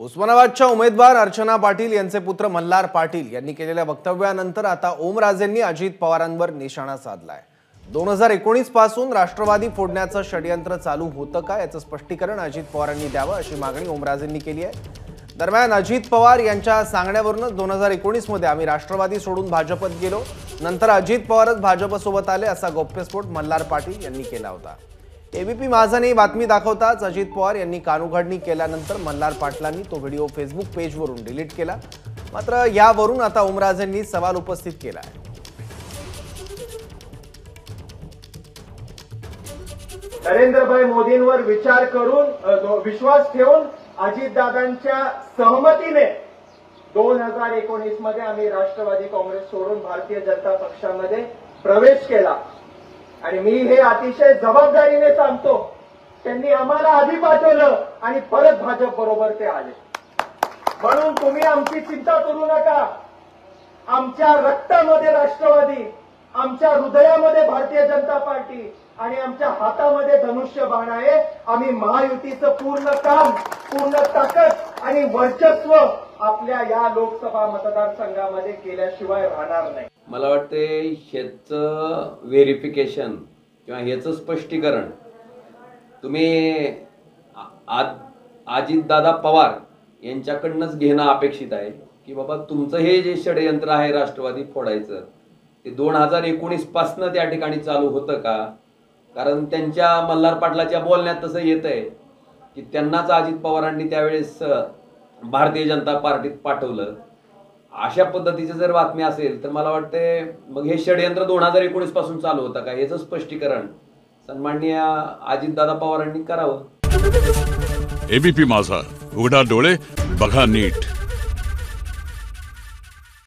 उस्मानाबादच्या उमेदवार अर्चना पाटील यांचे पुत्र मल्हार पाटील यांनी केलेल्या वक्तव्यानंतर आता ओमराजेंनी अजित पवारांवर निशाणा साधलाय। 2019 पासून राष्ट्रवादी फोडण्याचं षडयंत्र चालू होतं का याचं स्पष्टीकरण अजित पवारांनी द्यावं अशी मागणी ओमराजेंनी केली आहे। दरम्यान अजित पवार यांच्या सांगण्यावरून 2019 मध्ये आम्ही राष्ट्रवादी सोडून भाजपत गेलो, नंतर अजित पवारच भाजपसोबत आले असा गौप्यस्फोट मल्हार पाटील यांनी केला होता। एबीपी माझाने बातमी दाखवताच अजित पवार यांनी कानउघाडणी केल्यानंतर मल्हार पाटलांनी तो व्हिडिओ फेसबुक पेजवरून डिलीट केला। मात्र यावरून आता ओमराजेंनी सवाल उपस्थित केला आहे। नरेंद्रभाई मोदींवर विचार करून विश्वास ठेवून अजितदादांच्या सहमतीने 2019 मध्ये आम्ही राष्ट्रवादी काँग्रेस सोडून भारतीय जनता पक्षामध्ये प्रवेश केला आणि मी हे अतिशय जबाबदारीने सांगतो, त्यांनी आम्हाला आधी पाठवलं आणि परत भाजप बरोबर ते आले। म्हणून तुम्ही आमची चिंता करू नका। आमच्या रक्तामध्ये राष्ट्रवादी, आमच्या हृदयामध्ये भारतीय जनता पार्टी आणि आमच्या हातामध्ये धनुष्यबाण आहे। आम्ही महायुतीचं पूर्ण काम, पूर्ण ताकद आणि वर्चस्व आपल्या या लोकसभा मतदारसंघामध्ये केल्याशिवाय राहणार नाही। मला वाटते ह्याचं व्हेरिफिकेशन किंवा ह्याचं स्पष्टीकरण तुम्ही अजितदादा पवार यांच्याकडनंच घेणं अपेक्षित आहे की बाबा तुमचं हे जे षडयंत्र आहे राष्ट्रवादी फोडायचं ते 2019 पासून त्या ठिकाणी चालू होतं का? कारण त्यांच्या मल्हार पाटलाच्या बोलण्यात तसं येतंय की त्यांनाच अजित पवारांनी त्यावेळेस भारतीय जनता पार्टीत पाठवलं। अशा पद्धतीची जर बातमी असेल तर मला वाटते मग हे षडयंत्र 2019 पासून चालू होतं का याचं स्पष्टीकरण सन्माननीय अजितदादा पवारांनी करावं। एबीपी माझा, उघडा डोळे बघा नीट।